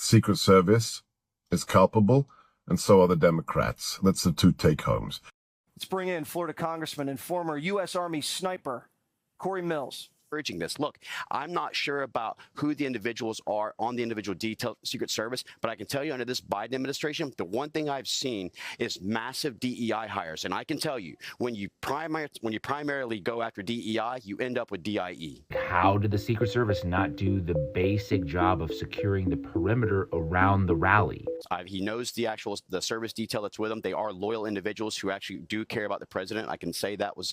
Secret Service is culpable, and so are the Democrats. That's the two take-homes. Let's bring in Florida Congressman and former U.S. Army sniper, Corey Mills. Urging this. Look, I'm not sure about who the individuals are on the individual detail Secret Service, but I can tell you under this Biden administration, the one thing I've seen is massive DEI hires. And I can tell you, when you primarily go after DEI, you end up with DIE. How did the Secret Service not do the basic job of securing the perimeter around the rally? He knows the service detail that's with him. They are loyal individuals who actually do care about the president. I can say that was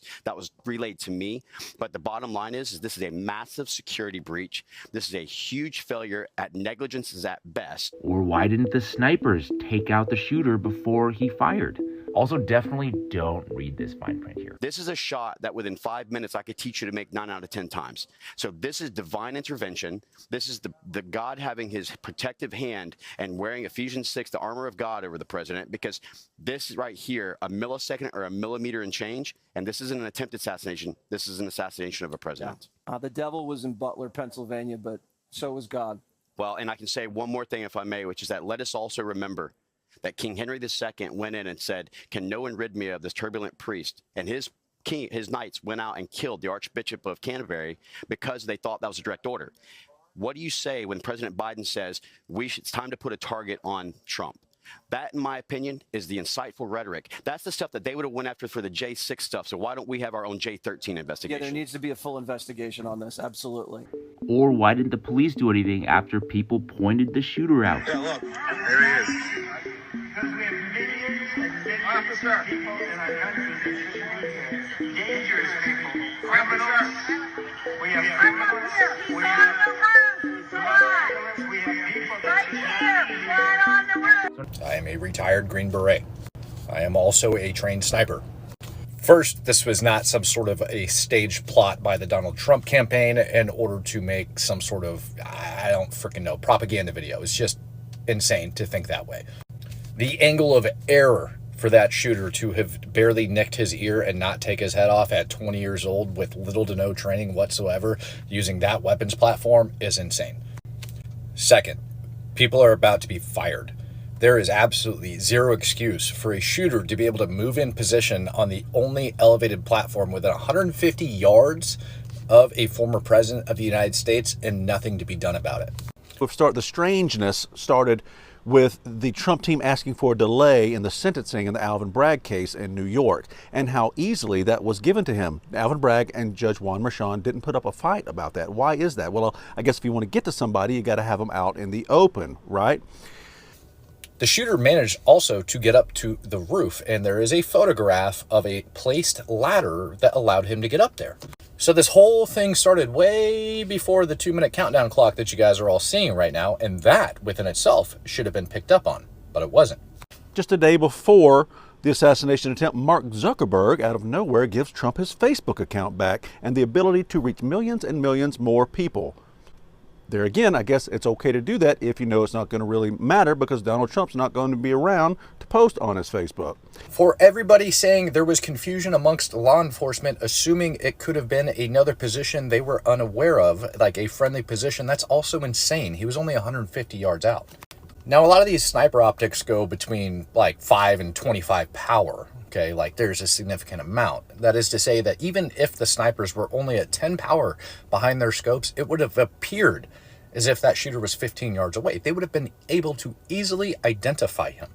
relayed to me. But the bottom line is this is a massive security breach. This is a huge failure at negligence is at best. Or why didn't the snipers take out the shooter before he fired? Also, definitely don't read this fine print here. This is a shot that within 5 minutes I could teach you to make 9 out of 10 times. So this is divine intervention. This is the God having his protective hand and wearing Ephesians 6, the armor of God, over the president, because this is right here, a millisecond or a millimeter and change, and this isn't an attempted assassination. This is an assassination of a president. The devil was in Butler, Pennsylvania, but so was God. Well, and I can say one more thing, if I may, which is that let us also remember that King Henry II went in and said, "Can no one rid me of this turbulent priest?" And his knights went out and killed the Archbishop of Canterbury because they thought that was a direct order. What do you say when President Biden says it's time to put a target on Trump? That, in my opinion, is the insightful rhetoric. That's the stuff that they would have went after for the J6 stuff. So why don't we have our own J13 investigation? Yeah, there needs to be a full investigation on this. Absolutely. Or why didn't the police do anything after people pointed the shooter out? Yeah, look, there he is. Because we have millions and millions of people in our country, dangerous people, criminals. We have criminals. We have violence. We have people I am a retired Green Beret. I am also a trained sniper. First, this was not some sort of a staged plot by the Donald Trump campaign in order to make some sort of, I don't freaking know, propaganda video. It's just insane to think that way. The angle of error for that shooter to have barely nicked his ear and not take his head off at 20 years old with little to no training whatsoever using that weapons platform is insane. Second, people are about to be fired. There is absolutely zero excuse for a shooter to be able to move in position on the only elevated platform within 150 yards of a former president of the United States and nothing to be done about it. The strangeness started with the Trump team asking for a delay in the sentencing in the Alvin Bragg case in New York, and how easily that was given to him. Alvin Bragg and Judge Juan Merchan didn't put up a fight about that. Why is that? Well, I guess if you want to get to somebody, you got to have them out in the open, right? The shooter managed also to get up to the roof, and there is a photograph of a placed ladder that allowed him to get up there. So this whole thing started way before the 2-minute countdown clock that you guys are all seeing right now, and that within itself should have been picked up on, but it wasn't. Just a day before the assassination attempt, Mark Zuckerberg, out of nowhere, gives Trump his Facebook account back and the ability to reach millions and millions more people. There again, I guess it's okay to do that if you know it's not going to really matter, because Donald Trump's not going to be around to post on his Facebook. For everybody saying there was confusion amongst law enforcement, assuming it could have been another position they were unaware of, like a friendly position, that's also insane. He was only 150 yards out. Now, a lot of these sniper optics go between like 5 and 25 power. Okay, like there's a significant amount. That is to say that even if the snipers were only at 10 power behind their scopes, it would have appeared as if that shooter was 15 yards away. They would have been able to easily identify him.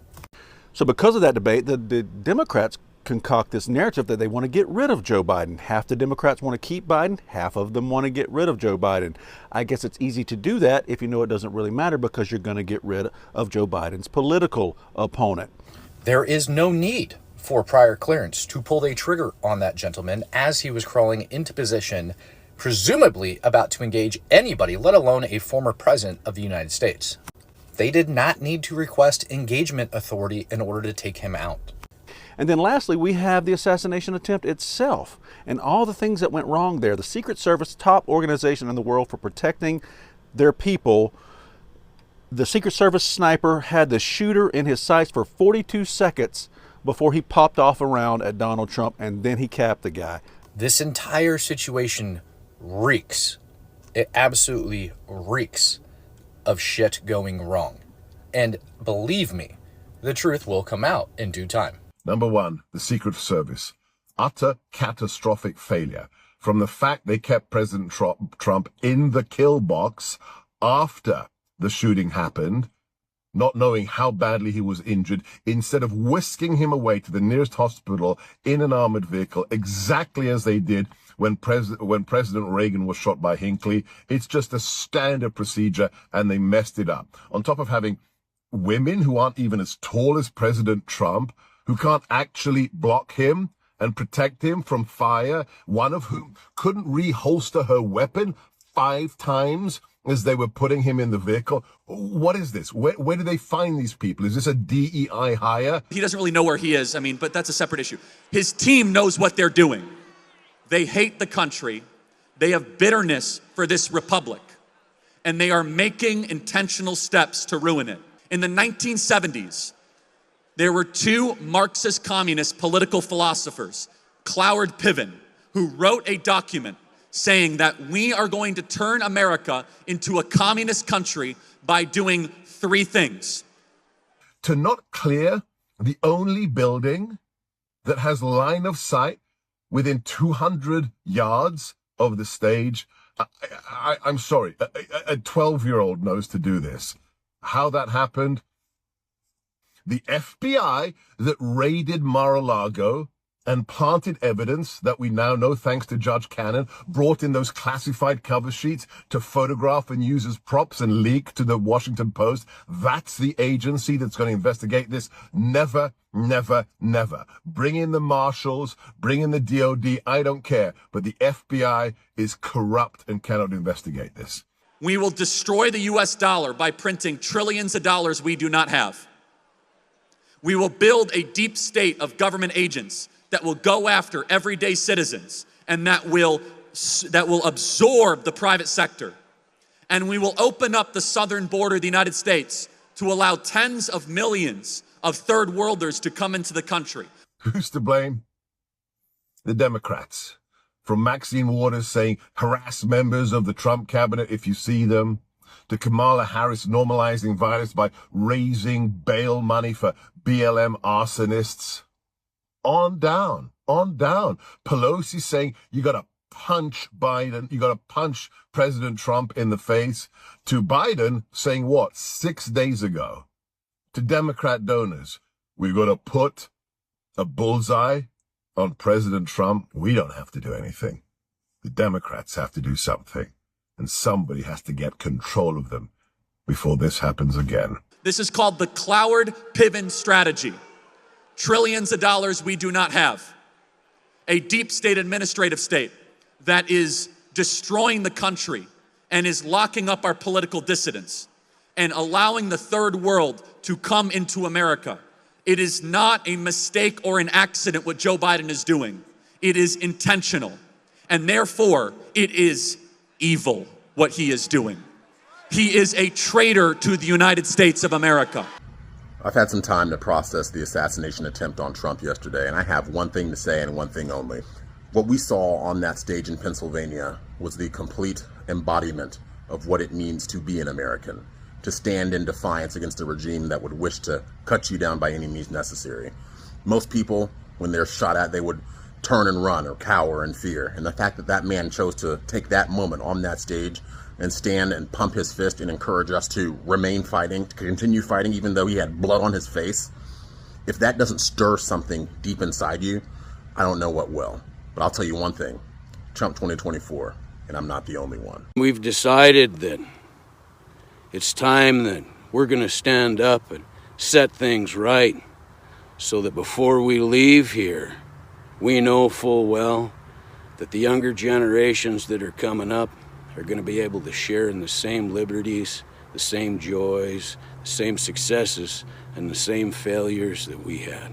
So because of that debate, the Democrats concoct this narrative that they want to get rid of Joe Biden. Half the Democrats want to keep Biden, half of them want to get rid of Joe Biden. I guess it's easy to do that if you know it doesn't really matter, because you're going to get rid of Joe Biden's political opponent. There is no need for prior clearance to pull the trigger on that gentleman as he was crawling into position, presumably about to engage anybody, let alone a former president of the United States. They did not need to request engagement authority in order to take him out. And then lastly, we have the assassination attempt itself and all the things that went wrong there. The Secret Service, top organization in the world for protecting their people. The Secret Service sniper had the shooter in his sights for 42 seconds before he popped off around at Donald Trump, and then he capped the guy. This entire situation reeks. It absolutely reeks of shit going wrong. And believe me, the truth will come out in due time. Number one, the Secret Service. Utter catastrophic failure. From the fact they kept President Trump in the kill box after the shooting happened, not knowing how badly he was injured, instead of whisking him away to the nearest hospital in an armored vehicle, exactly as they did when President Reagan was shot by Hinckley. It's just a standard procedure, and they messed it up. On top of having women who aren't even as tall as President Trump, who can't actually block him and protect him from fire, one of whom couldn't reholster her weapon 5 times as they were putting him in the vehicle. What is this? Where do they find these people? Is this a DEI hire? He doesn't really know where he is. But that's a separate issue. His team knows what they're doing. They hate the country. They have bitterness for this republic. And they are making intentional steps to ruin it. In the 1970s, there were 2 Marxist communist political philosophers, Cloward Piven, who wrote a document saying that we are going to turn America into a communist country by doing 3 things. To not clear the only building that has line of sight within 200 yards of the stage. I'm sorry, a 12-year-old knows to do this. How that happened? The FBI that raided Mar-a-Lago and planted evidence that we now know, thanks to Judge Cannon, brought in those classified cover sheets to photograph and use as props and leak to the Washington Post. That's the agency that's going to investigate this. Never, never, never. Bring in the marshals, bring in the DOD, I don't care. But the FBI is corrupt and cannot investigate this. We will destroy the US dollar by printing trillions of dollars we do not have. We will build a deep state of government agents that will go after everyday citizens and that will absorb the private sector. And we will open up the southern border of the United States to allow tens of millions of third worlders to come into the country. Who's to blame? The Democrats. From Maxine Waters saying, harass members of the Trump cabinet if you see them, to Kamala Harris normalizing violence by raising bail money for BLM arsonists. On down, on down. Pelosi saying you got to punch Biden, you got to punch President Trump in the face. To Biden saying what, 6 days ago? To Democrat donors, we're going to put a bullseye on President Trump. We don't have to do anything. The Democrats have to do something. And somebody has to get control of them before this happens again. This is called the Cloward Piven strategy. Trillions of dollars we do not have. A deep state administrative state that is destroying the country and is locking up our political dissidents and allowing the third world to come into America. It is not a mistake or an accident what Joe Biden is doing. It is intentional. And therefore, it is evil what he is doing. He is a traitor to the United States of America. I've had some time to process the assassination attempt on Trump yesterday, and I have one thing to say and one thing only. What we saw on that stage in Pennsylvania was the complete embodiment of what it means to be an American, to stand in defiance against a regime that would wish to cut you down by any means necessary. Most people, when they're shot at, they would turn and run or cower in fear. And the fact that that man chose to take that moment on that stage and stand and pump his fist and encourage us to remain fighting, to continue fighting, even though he had blood on his face, if that doesn't stir something deep inside you, I don't know what will. But I'll tell you one thing, Trump 2024, and I'm not the only one. We've decided that it's time that we're going to stand up and set things right so that before we leave here, we know full well that the younger generations that are coming up are going to be able to share in the same liberties, the same joys, the same successes, and the same failures that we had.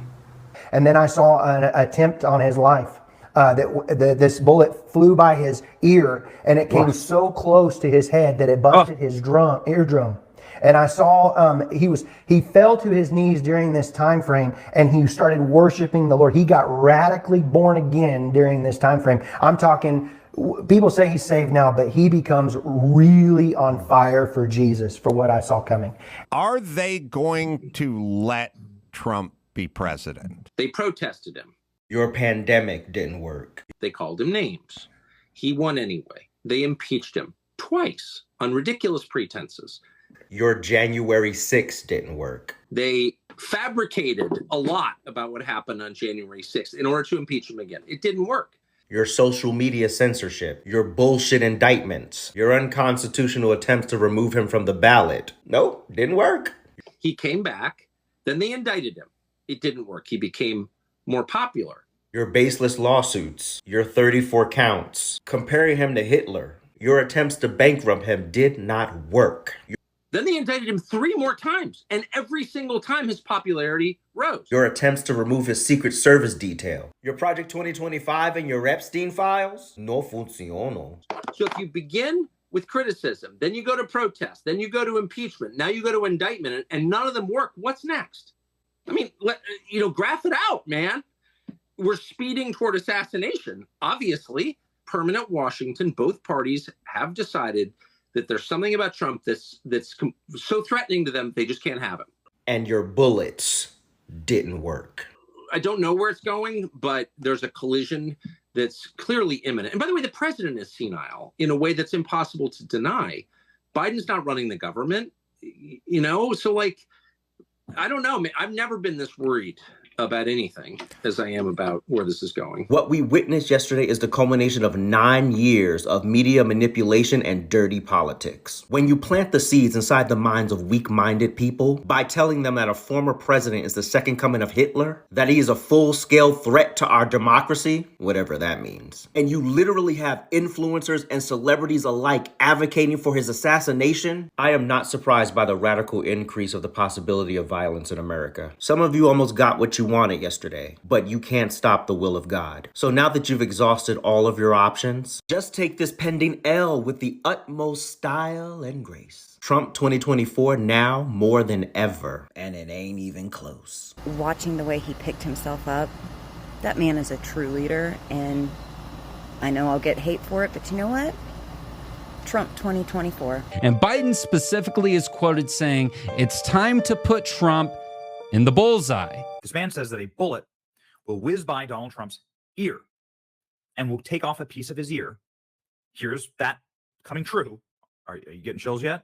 And then I saw an attempt on his life. This bullet flew by his ear, and it came so close to his head that it busted his eardrum. And I saw he fell to his knees during this time frame, and he started worshiping the Lord. He got radically born again during this time frame. I'm talking People say he's saved now, but he becomes really on fire for Jesus, for what I saw coming. Are they going to let Trump be president? They protested him. Your pandemic didn't work. They called him names. He won anyway. They impeached him twice on ridiculous pretenses. Your January 6th didn't work. They fabricated a lot about what happened on January 6th in order to impeach him again. It didn't work. Your social media censorship, your bullshit indictments, your unconstitutional attempts to remove him from the ballot. Nope, didn't work. He came back, then they indicted him. It didn't work. He became more popular. Your baseless lawsuits, your 34 counts, comparing him to Hitler, your attempts to bankrupt him did not work. Then they indicted him 3 more times, and every single time his popularity rose. Your attempts to remove his Secret Service detail, your Project 2025 and your Epstein files, no funciono. So if you begin with criticism, then you go to protest, then you go to impeachment, now you go to indictment, and none of them work, what's next? I mean, graph it out, man. We're speeding toward assassination. Obviously, permanent Washington, both parties have decided that there's something about Trump that's so threatening to them, they just can't have him. And your bullets didn't work. I don't know where it's going, but there's a collision that's clearly imminent. And by the way, the president is senile in a way that's impossible to deny. Biden's not running the government, so I don't know. I've never been this worried about anything as I am about where this is going. What we witnessed yesterday is the culmination of 9 years of media manipulation and dirty politics. When you plant the seeds inside the minds of weak-minded people by telling them that a former president is the second coming of Hitler, that he is a full-scale threat to our democracy, whatever that means, and you literally have influencers and celebrities alike advocating for his assassination, I am not surprised by the radical increase of the possibility of violence in America. Some of you almost got what you wanted yesterday, but you can't stop the will of God. So now that you've exhausted all of your options, just take this pending L with the utmost style and grace. Trump 2024 now more than ever, and it ain't even close. Watching the way he picked himself up, that man is a true leader, and I know I'll get hate for it, but you know what? Trump 2024. And Biden specifically is quoted saying, "It's time to put Trump in the bullseye." This man says that a bullet will whiz by Donald Trump's ear and will take off a piece of his ear. Here's that coming true. Are you getting chills yet?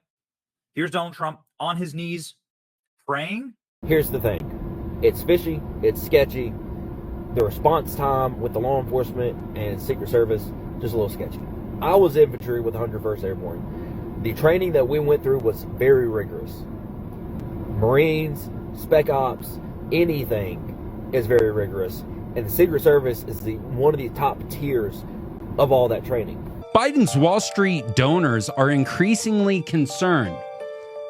Here's Donald Trump on his knees praying. Here's the thing. It's fishy. It's sketchy. The response time with the law enforcement and Secret Service, just a little sketchy. I was infantry with 101st Airborne. The training that we went through was very rigorous. Marines, Spec Ops, anything is very rigorous. And the Secret Service is one of the top tiers of all that training. Biden's Wall Street donors are increasingly concerned.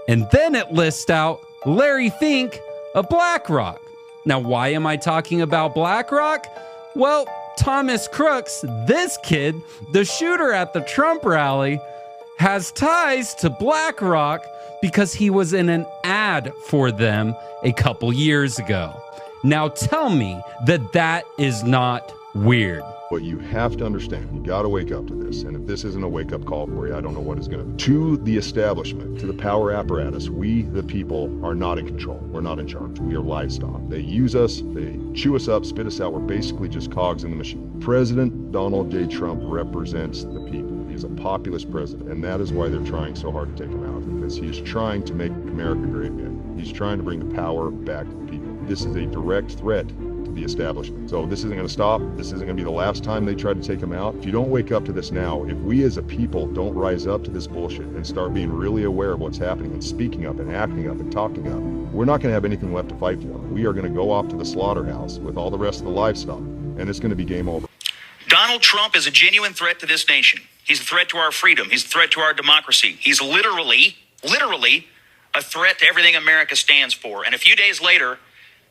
And then it lists out Larry Fink of BlackRock. Now, why am I talking about BlackRock? Well, Thomas Crooks, this kid, the shooter at the Trump rally, has ties to BlackRock because he was in an ad for them a couple years ago. Now tell me that that is not weird. What you have to understand, you got to wake up to this. And if this isn't a wake-up call for you, I don't know what is going to. To the establishment, to the power apparatus, we, the people, are not in control. We're not in charge. We are livestock. They use us, they chew us up, spit us out. We're basically just cogs in the machine. President Donald J. Trump represents the people. He's a populist president, and that is why they're trying so hard to take him out, because he is trying to make America great again. He's trying to bring the power back to the people. This is a direct threat to the establishment. So this isn't going to stop. This isn't going to be the last time they try to take him out. If you don't wake up to this now, if we as a people don't rise up to this bullshit and start being really aware of what's happening and speaking up and acting up and talking up, we're not going to have anything left to fight for. We are going to go off to the slaughterhouse with all the rest of the livestock, and it's going to be game over. Donald Trump is a genuine threat to this nation. He's a threat to our freedom. He's a threat to our democracy. He's literally a threat to everything America stands for. And a few days later,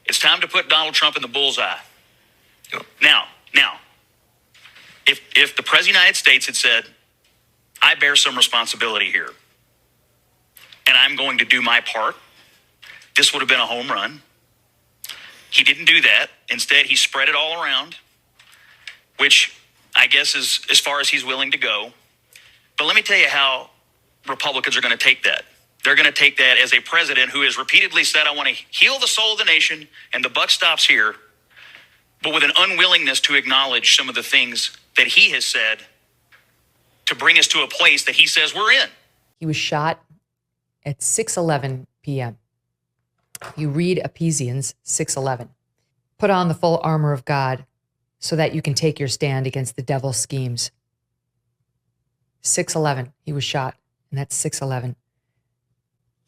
it's time to put Donald Trump in the bullseye. Now, if the President of the United States had said, I bear some responsibility here, and I'm going to do my part, this would have been a home run. He didn't do that. Instead, he spread it all around, which I guess, is as far as he's willing to go. But let me tell you how Republicans are going to take that. They're going to take that as a president who has repeatedly said, I want to heal the soul of the nation, and the buck stops here, but with an unwillingness to acknowledge some of the things that he has said to bring us to a place that he says we're in. He was shot at 6:11 p.m. You read Ephesians 6:11. Put on the full armor of God so that you can take your stand against the devil's schemes. 6:11, he was shot, and that's 6:11.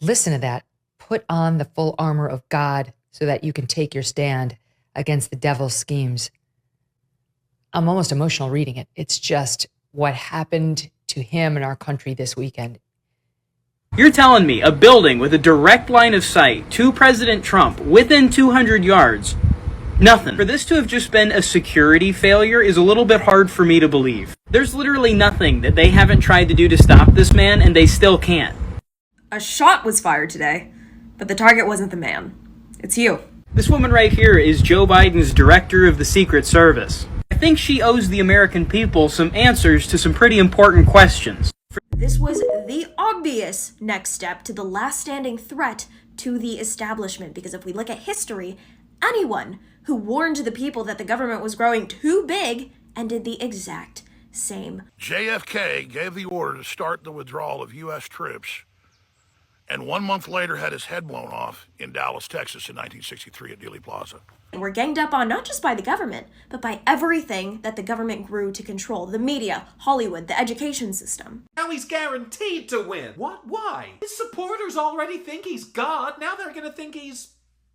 Listen to that. Put on the full armor of God so that you can take your stand against the devil's schemes. I'm almost emotional reading it. It's just what happened to him in our country this weekend. You're telling me a building with a direct line of sight to President Trump within 200 yards, nothing. For this to have just been a security failure is a little bit hard for me to believe. There's literally nothing that they haven't tried to do to stop this man, and they still can't. A shot was fired today, but the target wasn't the man. It's you. This woman right here is Joe Biden's director of the Secret Service. I think she owes the American people some answers to some pretty important questions. This was the obvious next step to the last standing threat to the establishment, because if we look at history, anyone who warned the people that the government was growing too big and did the exact same. JFK gave the order to start the withdrawal of U.S. troops, and 1 month later had his head blown off in Dallas, Texas in 1963 at Dealey Plaza. And we're ganged up on not just by the government, but by everything that the government grew to control. The media, Hollywood, the education system. Now he's guaranteed to win. What? Why? His supporters already think he's God. Now they're going to think he's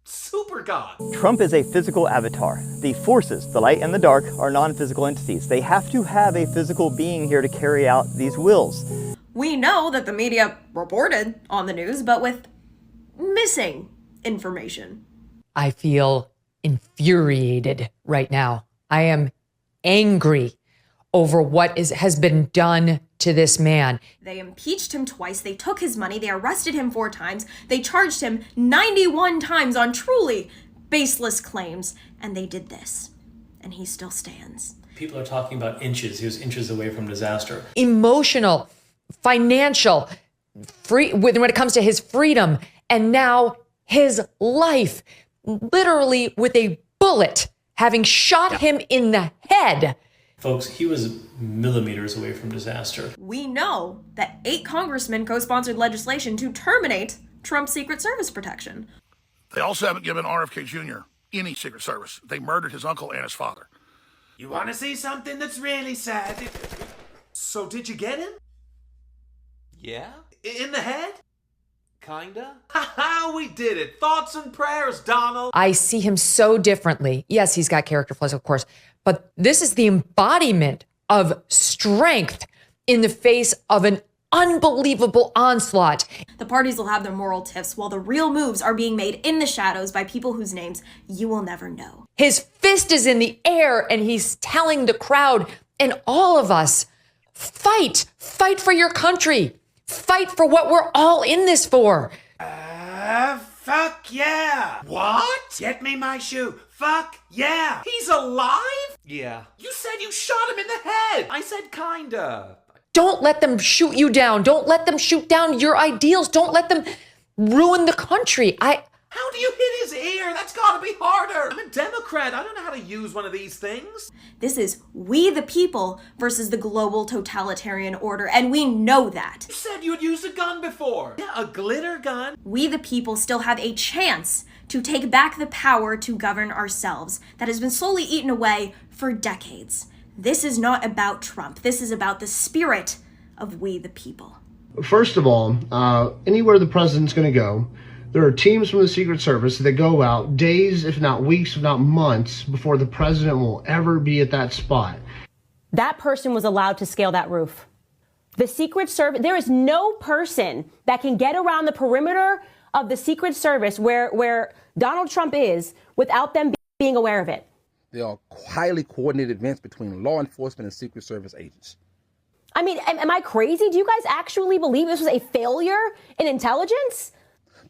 super God. Trump is a physical avatar. The forces, the light and the dark, are non-physical entities. They have to have a physical being here to carry out these wills. We know that the media reported on the news, but with missing information. I feel infuriated right now. I am angry over what has been done to this man. They impeached him twice. They took his money. They arrested him 4 times. They charged him 91 times on truly baseless claims. And they did this. And he still stands. People are talking about inches. He was inches away from disaster. Emotional, financial, free when it comes to his freedom, and now his life, literally with a bullet having shot him in the head. Folks, he was millimeters away from disaster. We know that 8 congressmen co-sponsored legislation to terminate Trump's Secret Service protection. They also haven't given RFK Jr. any Secret Service. They murdered his uncle and his father. You want to see something that's really sad? So did you get him? Yeah? In the head? Kinda. Ha, we did it. Thoughts and prayers, Donald. I see him so differently. Yes, he's got character flaws, of course, but this is the embodiment of strength in the face of an unbelievable onslaught. The parties will have their moral tiffs while the real moves are being made in the shadows by people whose names you will never know. His fist is in the air and he's telling the crowd and all of us, fight for your country. Fight for what we're all in this for. Fuck yeah. What? Get me my shoe. Fuck yeah. He's alive? Yeah. You said you shot him in the head. I said kinda. Don't let them shoot you down. Don't let them shoot down your ideals. Don't let them ruin the country. How do you hit his ear? That's gotta be harder. I'm a Democrat. I don't know how to use one of these things. This is we the people versus the global totalitarian order, and we know that. You said you had used a gun before. Yeah, a glitter gun. We the people still have a chance to take back the power to govern ourselves that has been slowly eaten away for decades. This is not about Trump. This is about the spirit of we the people. First of all, anywhere the president's going to go, there are teams from the Secret Service that go out days, if not weeks, if not months, before the president will ever be at that spot. That person was allowed to scale that roof. The Secret Service, there is no person that can get around the perimeter of the Secret Service where Donald Trump is without them being aware of it. There are highly coordinated events between law enforcement and Secret Service agents. I mean, am I crazy? Do you guys actually believe this was a failure in intelligence?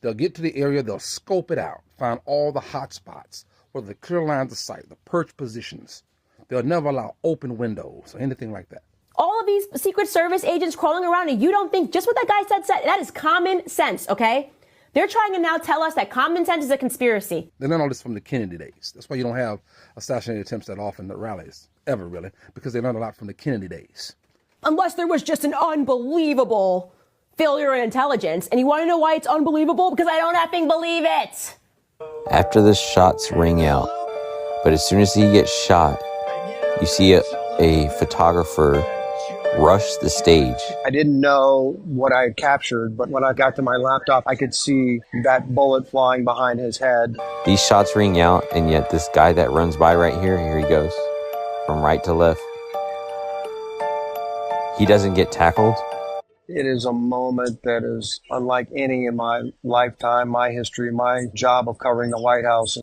They'll get to the area, they'll scope it out, find all the hot spots, whether the clear lines of sight, the perch positions. They'll never allow open windows or anything like that. All of these Secret Service agents crawling around, and you don't think just what that guy said, that is common sense, okay? They're trying to now tell us that common sense is a conspiracy. They learned all this from the Kennedy days. That's why you don't have assassination attempts that often at rallies, ever really, because they learned a lot from the Kennedy days. Unless there was just an unbelievable failure in intelligence. And you want to know why it's unbelievable? Because I don't effing believe it. After the shots ring out, but as soon as he gets shot, you see a photographer rush the stage. I didn't know what I had captured, but when I got to my laptop, I could see that bullet flying behind his head. These shots ring out, and yet this guy that runs by right here he goes, from right to left. He doesn't get tackled. It is a moment that is unlike any in my lifetime, my history, my job of covering the White House.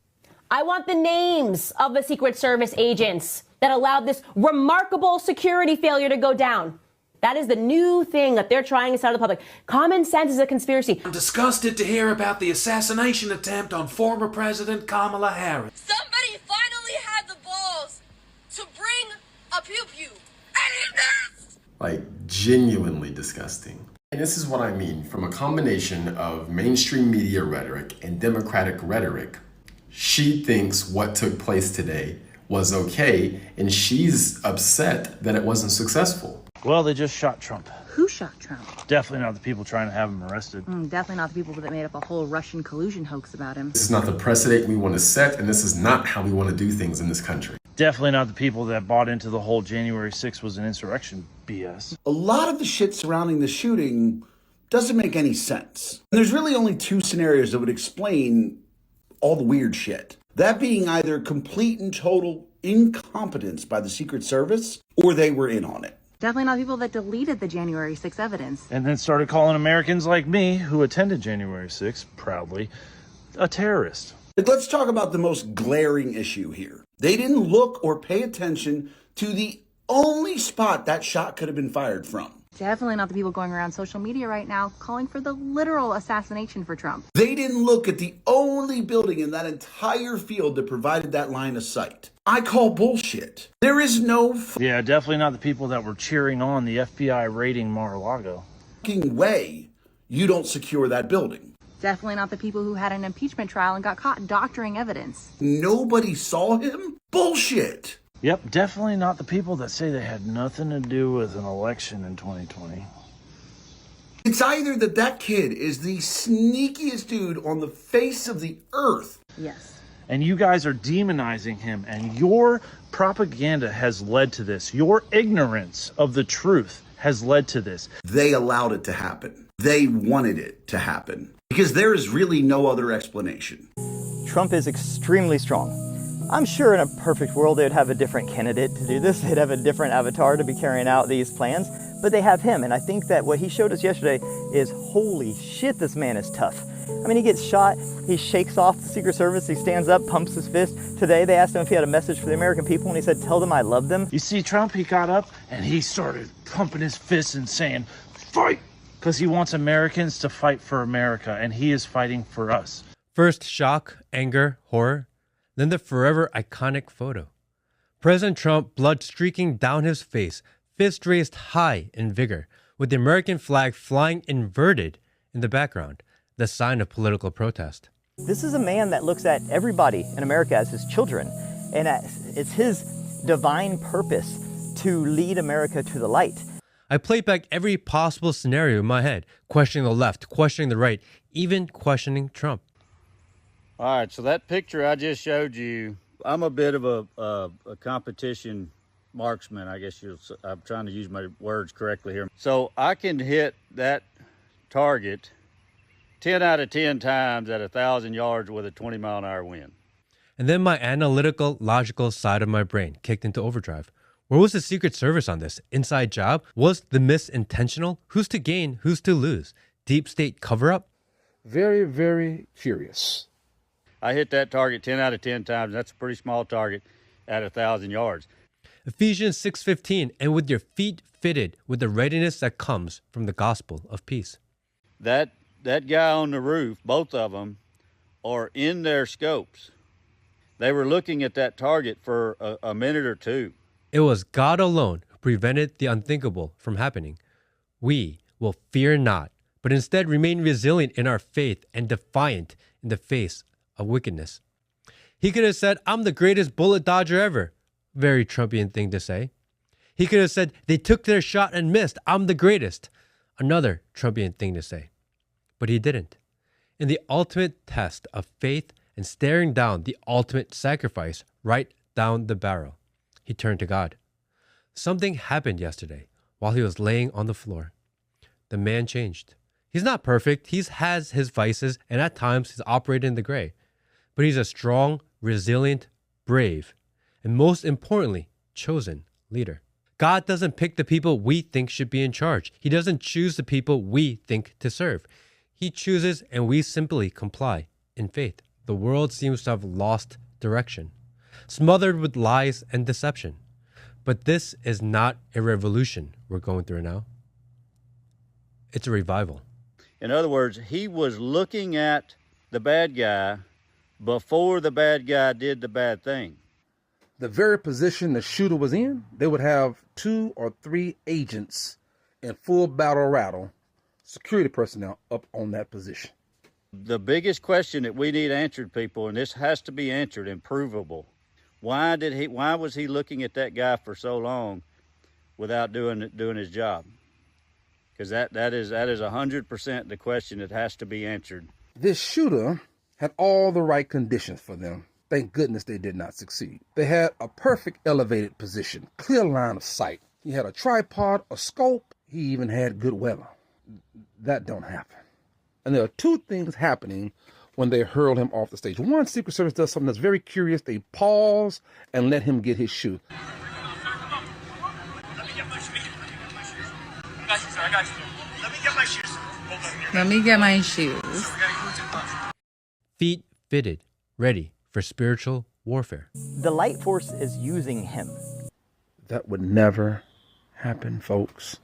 I want the names of the Secret Service agents that allowed this remarkable security failure to go down. That is the new thing that they're trying to sell to the public. Common sense is a conspiracy. I'm disgusted to hear about the assassination attempt on former President Kamala Harris. Somebody finally had the balls to bring a pew-pew, and he missed! Like, genuinely disgusting. And this is what I mean. From a combination of mainstream media rhetoric and Democratic rhetoric, she thinks what took place today was okay, and she's upset that it wasn't successful. Well, they just shot Trump. Who shot Trump? Definitely not the people trying to have him arrested. Definitely not the people that made up a whole Russian collusion hoax about him. This is not the precedent we want to set, and this is not how we want to do things in this country. Definitely not the people that bought into the whole January 6th was an insurrection BS. A lot of the shit surrounding the shooting doesn't make any sense. And there's really only two scenarios that would explain all the weird shit. That being either complete and total incompetence by the Secret Service, or they were in on it. Definitely not people that deleted the January 6th evidence. And then started calling Americans like me, who attended January 6th proudly, a terrorist. But let's talk about the most glaring issue here. They didn't look or pay attention to the only spot that shot could have been fired from. Definitely not the people going around social media right now calling for the literal assassination for Trump. They didn't look at the only building in that entire field that provided that line of sight. I call bullshit. There is no Yeah, definitely not the people that were cheering on the FBI raiding Mar-a-Lago. way you don't secure that building. Definitely not the people who had an impeachment trial and got caught doctoring evidence. Nobody saw him? Bullshit. Yep, definitely not the people that say they had nothing to do with an election in 2020. It's either that kid is the sneakiest dude on the face of the earth. Yes. And you guys are demonizing him, and your propaganda has led to this. Your ignorance of the truth has led to this. They allowed it to happen. They wanted it to happen. Because there is really no other explanation. Trump is extremely strong. I'm sure in a perfect world they would have a different candidate to do this. They'd have a different avatar to be carrying out these plans, but they have him. And I think that what he showed us yesterday is, holy shit, this man is tough. I mean, he gets shot, he shakes off the Secret Service, he stands up, pumps his fist. Today they asked him if he had a message for the American people, and he said, tell them I love them. You see Trump, he got up and he started pumping his fists and saying, fight! Because he wants Americans to fight for America, and he is fighting for us. First shock, anger, horror, then the forever iconic photo. President Trump, blood streaking down his face, fist raised high in vigor, with the American flag flying inverted in the background, the sign of political protest. This is a man that looks at everybody in America as his children, and it's his divine purpose to lead America to the light. I played back every possible scenario in my head, questioning the left, questioning the right, even questioning Trump. All right, so that picture I just showed you, I'm a bit of a competition marksman, I guess I'm trying to use my words correctly here. So I can hit that target 10 out of 10 times at 1,000 yards with a 20-mile-an-hour wind. And then my analytical, logical side of my brain kicked into overdrive. Where was the Secret Service on this? Inside job? Was the miss intentional? Who's to gain? Who's to lose? Deep state cover-up? Very, very curious. I hit that target 10 out of 10 times. That's a pretty small target at 1,000 yards. Ephesians 6:15, and with your feet fitted with the readiness that comes from the gospel of peace. That guy on the roof, both of them, are in their scopes. They were looking at that target for a minute or two. It was God alone who prevented the unthinkable from happening. We will fear not, but instead remain resilient in our faith and defiant in the face of wickedness. He could have said, I'm the greatest bullet dodger ever. Very Trumpian thing to say. He could have said, they took their shot and missed. I'm the greatest. Another Trumpian thing to say. But he didn't. In the ultimate test of faith and staring down the ultimate sacrifice right down the barrel, he turned to God. Something happened yesterday while he was laying on the floor. The man changed. He's not perfect. He has his vices, and at times he's operated in the gray. But he's a strong, resilient, brave, and most importantly, chosen leader. God doesn't pick the people we think should be in charge. He doesn't choose the people we think to serve. He chooses, and we simply comply in faith. The world seems to have lost direction, smothered with lies and deception. But this is not a revolution we're going through now. It's a revival. In other words, he was looking at the bad guy before the bad guy did the bad thing. The very position the shooter was in, they would have 2 or 3 agents in full battle rattle, security personnel up on that position. The biggest question that we need answered, people, and this has to be answered and provable. Why was he looking at that guy for so long without doing his job? Because that is 100% the question that has to be answered. This shooter had all the right conditions for them. Thank goodness they did not succeed. They had a perfect elevated position, clear line of sight. He had a tripod, a scope. He even had good weather. That don't happen. And there are 2 things happening when they hurl him off the stage. One, Secret Service does something that's very curious. They pause and let him get his shoe. Let me get my shoes. Feet fitted, ready for spiritual warfare. The light force is using him. That would never happen, folks.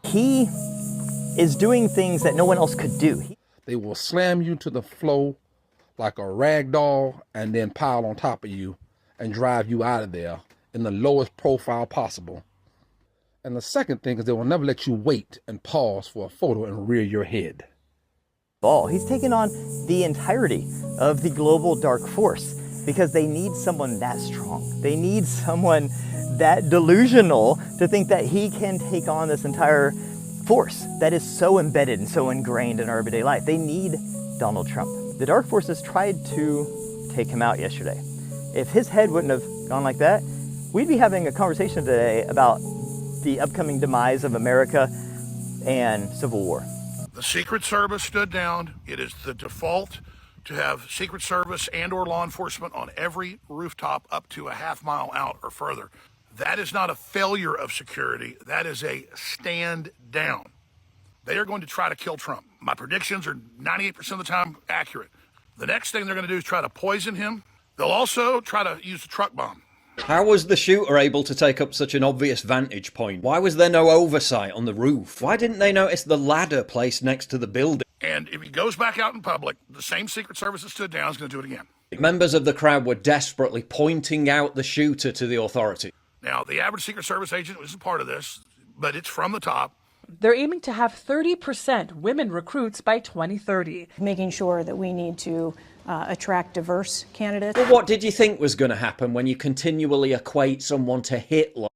He is doing things that no one else could do. They will slam you to the floor like a rag doll and then pile on top of you and drive you out of there in the lowest profile possible. And the second thing is they will never let you wait and pause for a photo and rear your head. He's taken on the entirety of the global dark force because they need someone that strong. They need someone that delusional to think that he can take on this entire force that is so embedded and so ingrained in our everyday life. They need Donald Trump. The dark forces tried to take him out yesterday. If his head wouldn't have gone like that, we'd be having a conversation today about the upcoming demise of America and civil war. The Secret Service stood down. It is the default to have Secret Service and or law enforcement on every rooftop up to a half mile out or further. That is not a failure of security. That is a stand down. They are going to try to kill Trump. My predictions are 98% of the time accurate. The next thing they're going to do is try to poison him. They'll also try to use the truck bomb. How was the shooter able to take up such an obvious vantage point? Why was there no oversight on the roof? Why didn't they notice the ladder placed next to the building? And if he goes back out in public, the same Secret Service that stood down is going to do it again. Members of the crowd were desperately pointing out the shooter to the authorities. Now, the average Secret Service agent isn't part of this, but it's from the top. They're aiming to have 30% women recruits by 2030. Making sure that we need to attract diverse candidates. Well, what did you think was going to happen when you continually equate someone to Hitler?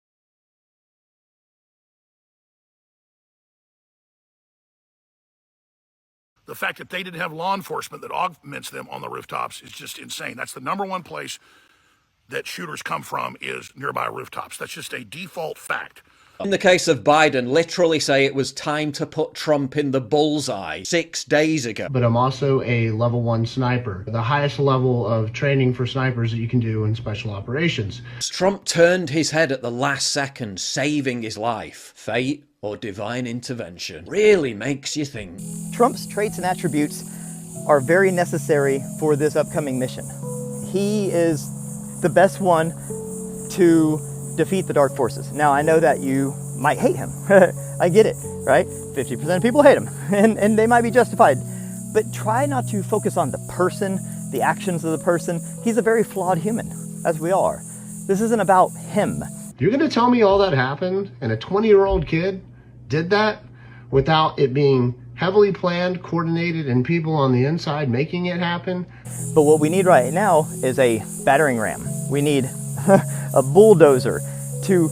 The fact that they didn't have law enforcement that augments them on the rooftops is just insane. That's the number one place that shooters come from, is nearby rooftops. That's just a default fact. In the case of Biden, literally say it was time to put Trump in the bullseye 6 days ago. But I'm also a level 1 sniper, the highest level of training for snipers that you can do in special operations. Trump turned his head at the last second, saving his life. Fate or divine intervention really makes you think. Trump's traits and attributes are very necessary for this upcoming mission. He is the best one to defeat the dark forces. Now, I know that you might hate him. I get it, right? 50% of people hate him, and they might be justified. But try not to focus on the person, the actions of the person. He's a very flawed human, as we are. This isn't about him. You're going to tell me all that happened and a 20-year-old kid did that without it being heavily planned, coordinated, and people on the inside making it happen? But what we need right now is a battering ram. We need a bulldozer to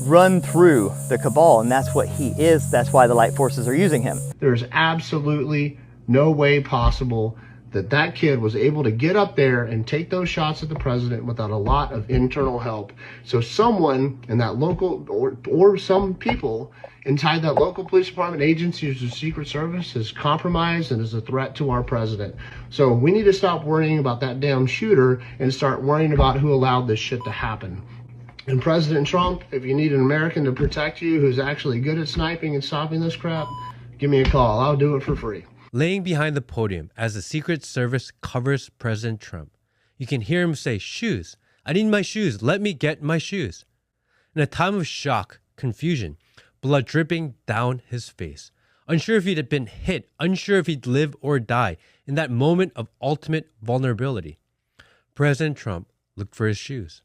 run through the cabal, and that's what he is. That's why the light forces are using him. There's absolutely no way possible that that kid was able to get up there and take those shots at the president without a lot of internal help. So someone in that local, or some people inside that local police department, agencies, or Secret Service is compromised and is a threat to our president. So we need to stop worrying about that damn shooter and start worrying about who allowed this shit to happen. And President Trump, if you need an American to protect you who's actually good at sniping and stopping this crap, give me a call. I'll do it for free. Laying behind the podium as the Secret Service covers President Trump, you can hear him say, "Shoes. I need my shoes. Let me get my shoes." In a time of shock, confusion, blood dripping down his face, unsure if he'd have been hit, unsure if he'd live or die, in that moment of ultimate vulnerability, President Trump looked for his shoes.